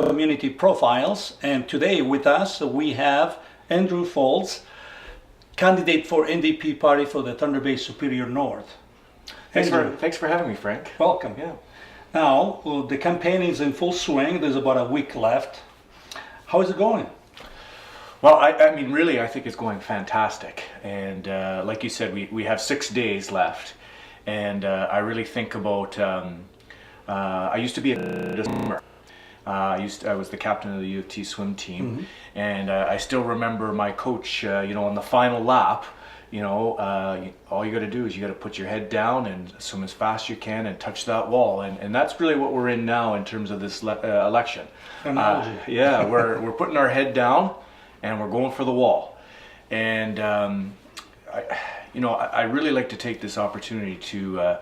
Community Profiles, and today with us we have Andrew Faulds, candidate for NDP party for the Thunder Bay Superior North. Thanks for having me, Frank. Welcome. Yeah. Now, the campaign is in full swing. There's about a week left. How is it going? Well, I mean, really, I think it's going fantastic. And like you said, we have 6 days left. And I really think about, I used to be a swimmer. I was the captain of the U of T swim team, and I still remember my coach. On the final lap, all you got to do is you got to put your head down and swim as fast as you can and touch that wall, and that's really what we're in now in terms of this election. Analogy. Yeah, we're putting our head down and we're going for the wall, and I really like to take this opportunity to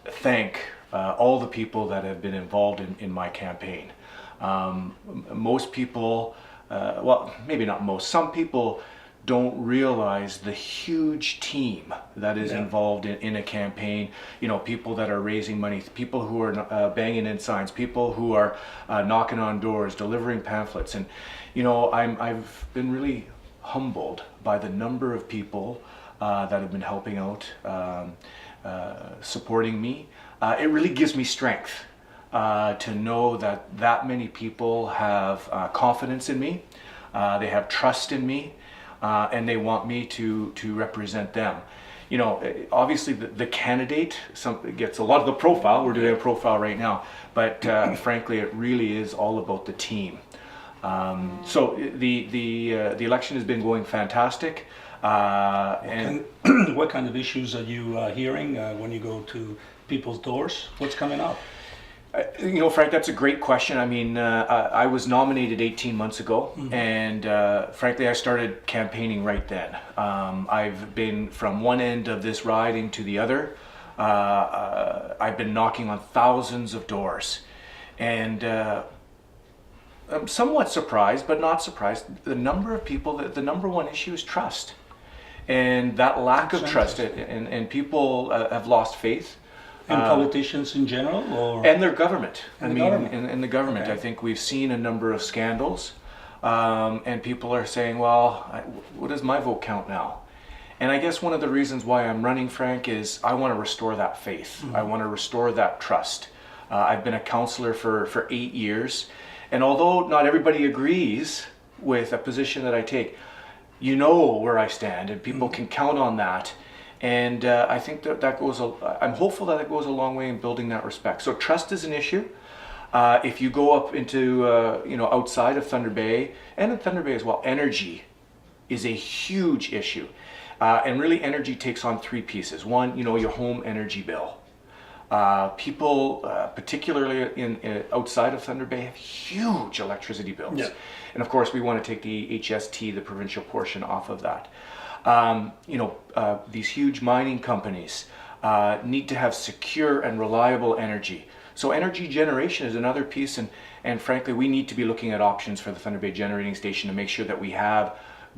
thank all the people that have been involved in my campaign. Most people, well, maybe not most, some people don't realize the huge team that is involved in a campaign. People that are raising money, people who are banging in signs, people who are knocking on doors, delivering pamphlets. And, I've been really humbled by the number of people that have been helping out, supporting me. It really gives me strength. To know that many people have confidence in me, they have trust in me, and they want me to represent them. Obviously the candidate gets a lot of the profile. We're doing a profile right now, but frankly, it really is all about the team. So the election has been going fantastic. And what kind of issues are you hearing when you go to people's doors? What's coming up? Frank, that's a great question. I mean, I was nominated 18 months ago, and frankly, I started campaigning right then. I've been from one end of this riding to the other. I've been knocking on thousands of doors, and I'm somewhat surprised, but not surprised. The number of people, the number one issue is trust, and that lack of trust, and people have lost faith. And politicians in general, or and their government. In the government. Okay. I think we've seen a number of scandals, and people are saying, "Well, what does my vote count now?" And I guess one of the reasons why I'm running, Frank, is I want to restore that faith. I want to restore that trust. I've been a counselor for 8 years, and although not everybody agrees with a position that I take, where I stand, and people can count on that. And I think that goes. I'm hopeful that it goes a long way in building that respect. So trust is an issue. If you go up into outside of Thunder Bay and in Thunder Bay as well, energy is a huge issue, and really energy takes on 3 pieces. One, your home energy bill. People, particularly outside of Thunder Bay, have huge electricity bills, and of course we want to take the HST, the provincial portion, off of that. These huge mining companies need to have secure and reliable energy. So energy generation is another piece, and frankly, we need to be looking at options for the Thunder Bay Generating Station to make sure that we have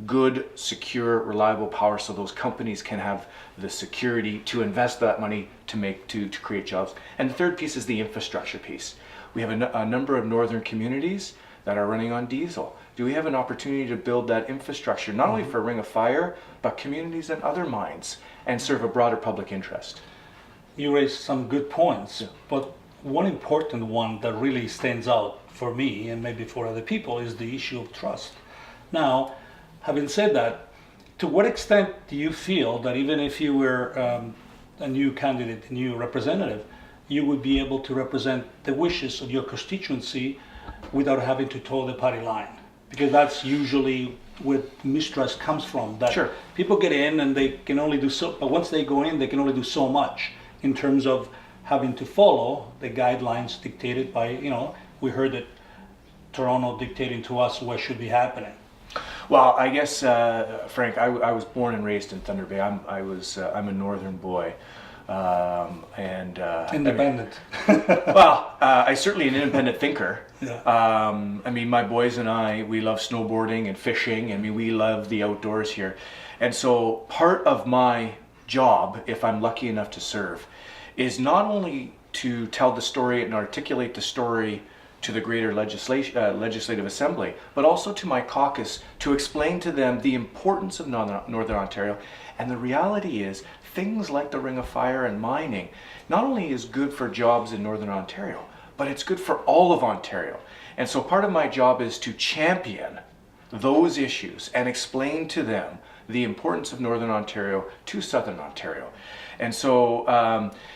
good, secure, reliable power so those companies can have the security to invest that money to create jobs. And the third piece is the infrastructure piece. We have a number of northern communities that are running on diesel. Do we have an opportunity to build that infrastructure, not only for Ring of Fire, but communities and other mines, and serve a broader public interest? You raised some good points, but one important one that really stands out for me, and maybe for other people, is the issue of trust. Now, having said that, to what extent do you feel that even if you were a new candidate, a new representative, you would be able to represent the wishes of your constituency without having to toe the party line? Because that's usually where mistrust comes from. That people get in and they can only do so, but once they go in, they can only do so much in terms of having to follow the guidelines dictated by, we heard that Toronto dictating to us what should be happening. Well, I guess, Frank, I was born and raised in Thunder Bay. I'm a northern boy. Independent. I certainly an independent thinker. Yeah. I mean, my boys and I, we love snowboarding and fishing. I mean, we love the outdoors here. And so part of my job, if I'm lucky enough to serve, is not only to tell the story and articulate the story to the greater legislative assembly, but also to my caucus to explain to them the importance of Northern Ontario. And the reality is, things like the Ring of Fire and mining not only is good for jobs in Northern Ontario, but it's good for all of Ontario. And so part of my job is to champion those issues and explain to them the importance of Northern Ontario to Southern Ontario. And so,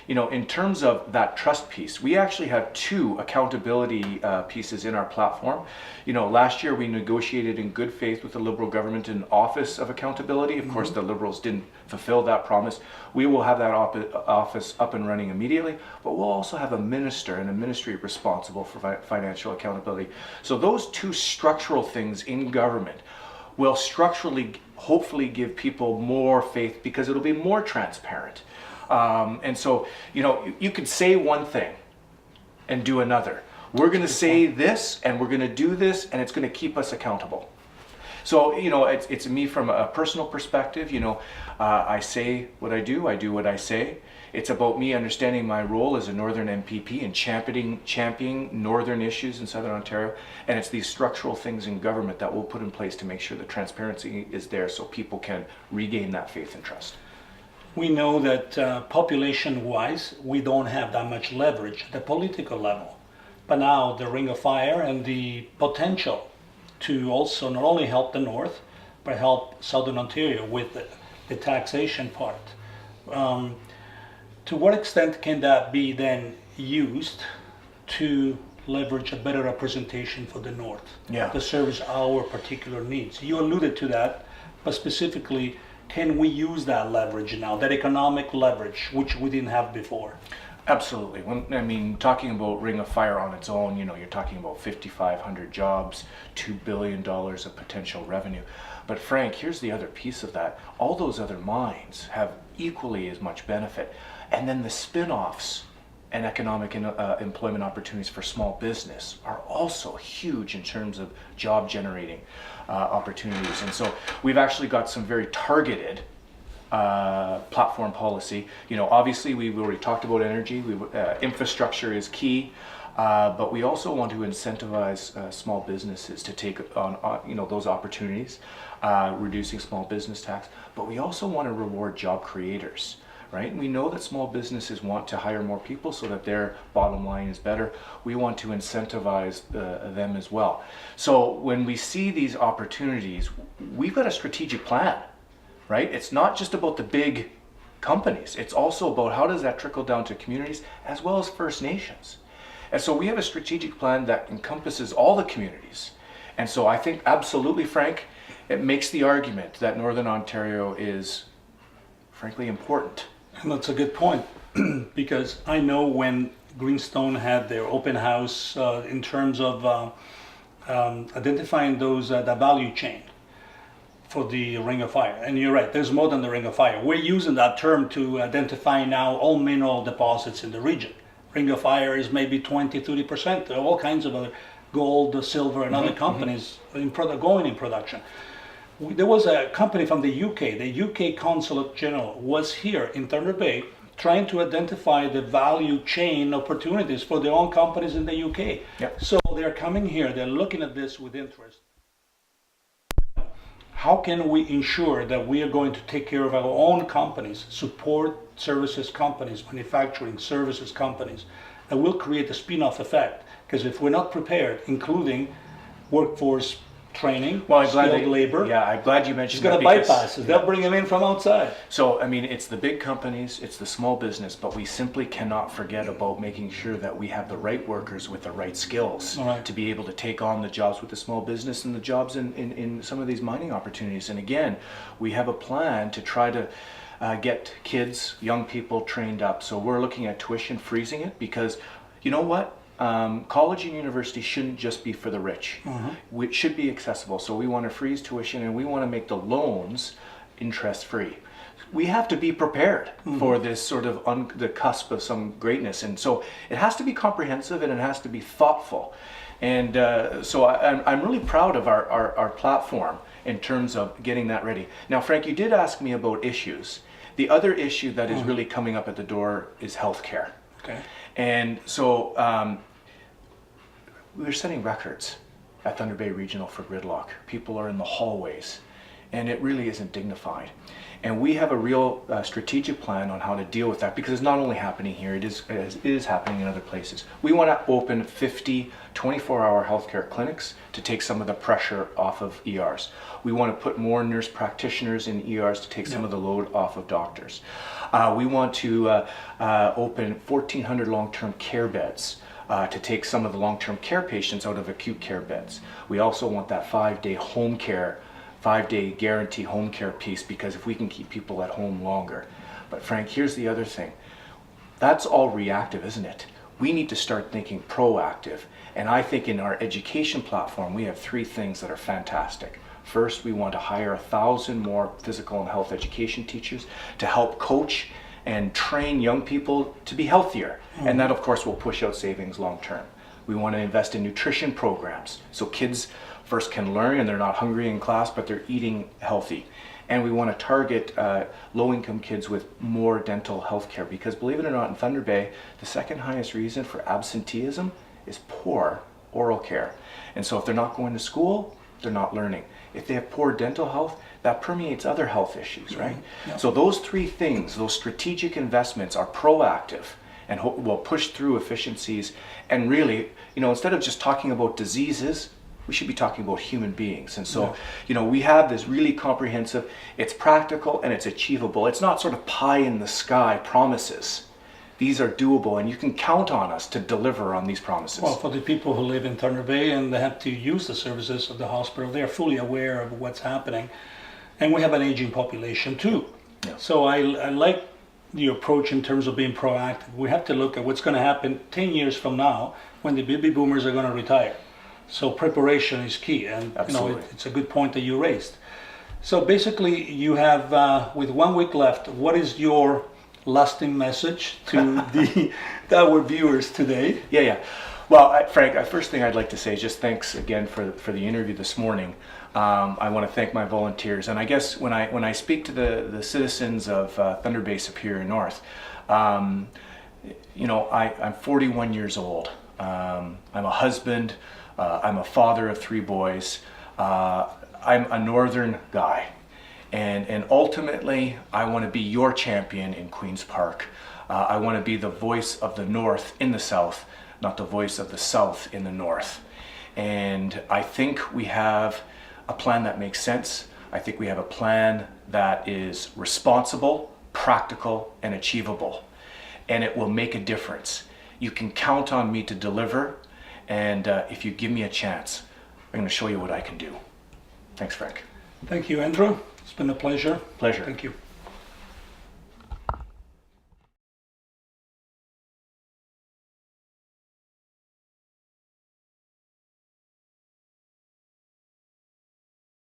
in terms of that trust piece, we actually have two accountability pieces in our platform. Last year we negotiated in good faith with the Liberal government an Office of Accountability. Of course, the Liberals didn't fulfill that promise. We will have that office up and running immediately, but we'll also have a minister and a ministry responsible for financial accountability. So those two structural things in government will structurally hopefully give people more faith because it'll be more transparent. And so, you could say one thing and do another. We're going to say this and we're going to do this and it's going to keep us accountable. So, it's me from a personal perspective. I say what I do what I say. It's about me understanding my role as a Northern MPP and championing Northern issues in Southern Ontario. And it's these structural things in government that we'll put in place to make sure the transparency is there so people can regain that faith and trust. We know that population-wise, we don't have that much leverage at the political level. But now the Ring of Fire and the potential to also not only help the North, but help Southern Ontario with the taxation part. To what extent can that be then used to leverage a better representation for the North? Yeah. To service our particular needs. You alluded to that, but specifically, can we use that leverage now, that economic leverage, which we didn't have before? Absolutely. Talking about Ring of Fire on its own, you're talking about 5,500 jobs, $2 billion of potential revenue. But Frank, here's the other piece of that. All those other mines have equally as much benefit. And then the spin-offs and economic employment opportunities for small business are also huge in terms of job generating opportunities. And so we've actually got some very targeted platform policy. Obviously we've already talked about energy. Infrastructure is key, but we also want to incentivize small businesses to take on those opportunities, reducing small business tax. But we also want to reward job creators. Right? And we know that small businesses want to hire more people so that their bottom line is better. We want to incentivize them as well. So when we see these opportunities, we've got a strategic plan, right? It's not just about the big companies. It's also about how does that trickle down to communities as well as First Nations. And so we have a strategic plan that encompasses all the communities. And so I think absolutely, Frank, it makes the argument that Northern Ontario is frankly important. And that's a good point, because I know when Greenstone had their open house in terms of identifying those the value chain for the Ring of Fire. And you're right, there's more than the Ring of Fire. We're using that term to identify now all mineral deposits in the region. Ring of Fire is maybe 20-30%. There are all kinds of other gold, silver, and other companies going in production. There was a company from the UK, the UK Consulate General was here in Thunder Bay trying to identify the value chain opportunities for their own companies in the UK. Yep. So they're coming here, they're looking at this with interest. How can we ensure that we are going to take care of our own companies, support services companies, manufacturing services companies, that will create a spin-off effect? Because if we're not prepared, including workforce training, skilled labor. Yeah, I'm glad you mentioned that. It's going to bypass it. They'll bring them in from outside. So, it's the big companies, it's the small business, but we simply cannot forget about making sure that we have the right workers with the right skills to be able to take on the jobs with the small business and the jobs in some of these mining opportunities. And again, we have a plan to try to get kids, young people trained up. So we're looking at tuition freezing it because, you know what? College and university shouldn't just be for the rich. It should be accessible. So we want to freeze tuition and we want to make the loans interest free. We have to be prepared for this sort of the cusp of some greatness. And so it has to be comprehensive and it has to be thoughtful. And so I'm really proud of our platform in terms of getting that ready. Now, Frank, you did ask me about issues. The other issue that is really coming up at the door is healthcare. Okay. And so we're setting records at Thunder Bay Regional for gridlock. People are in the hallways, and it really isn't dignified. And we have a real strategic plan on how to deal with that, because it's not only happening here, it is happening in other places. We want to open 50 24-hour healthcare clinics to take some of the pressure off of ERs. We want to put more nurse practitioners in ERs to take some of the load off of doctors. We want to open 1,400 long-term care beds to take some of the long-term care patients out of acute care beds. We also want that 5-day home care, 5-day guarantee home care piece, because if we can keep people at home longer. But Frank, here's the other thing. That's all reactive, isn't it? We need to start thinking proactive. And I think in our education platform, we have 3 things that are fantastic. First, we want to hire 1,000 more physical and health education teachers to help coach and train young people to be healthier. And that, of course, will push out savings long term. We want to invest in nutrition programs so kids first can learn and they're not hungry in class, but they're eating healthy. And we want to target low-income kids with more dental health care, because believe it or not, in Thunder Bay, the second highest reason for absenteeism is poor oral care. And so if they're not going to school, they're not learning. If they have poor dental health, that permeates other health issues, right? Yeah. So those 3 things, those strategic investments are proactive and will push through efficiencies. And really, instead of just talking about diseases, we should be talking about human beings. And so, we have this really comprehensive, it's practical and it's achievable. It's not sort of pie in the sky promises. These are doable, and you can count on us to deliver on these promises. Well, for the people who live in Thunder Bay and they have to use the services of the hospital, they are fully aware of what's happening. And we have an aging population too. Yeah. So I like the approach in terms of being proactive. We have to look at what's going to happen 10 years from now when the baby boomers are going to retire. So preparation is key, and Absolutely. it's a good point that you raised. So basically, you have with 1 week left. What is your lasting message to our viewers today? Yeah. Well, Frank, first thing I'd like to say is just thanks again for the interview this morning. I want to thank my volunteers, and I guess when I speak to the citizens of Thunder Bay Superior North, I'm 41 years old. I'm a husband. I'm a father of 3 boys. I'm a northern guy. And ultimately, I want to be your champion in Queen's Park. I want to be the voice of the North in the South, not the voice of the South in the North. And I think we have a plan that makes sense. I think we have a plan that is responsible, practical, and achievable. And it will make a difference. You can count on me to deliver. And if you give me a chance, I'm going to show you what I can do. Thanks, Frank. Thank you, Andrew. It's been a pleasure. Pleasure. Thank you.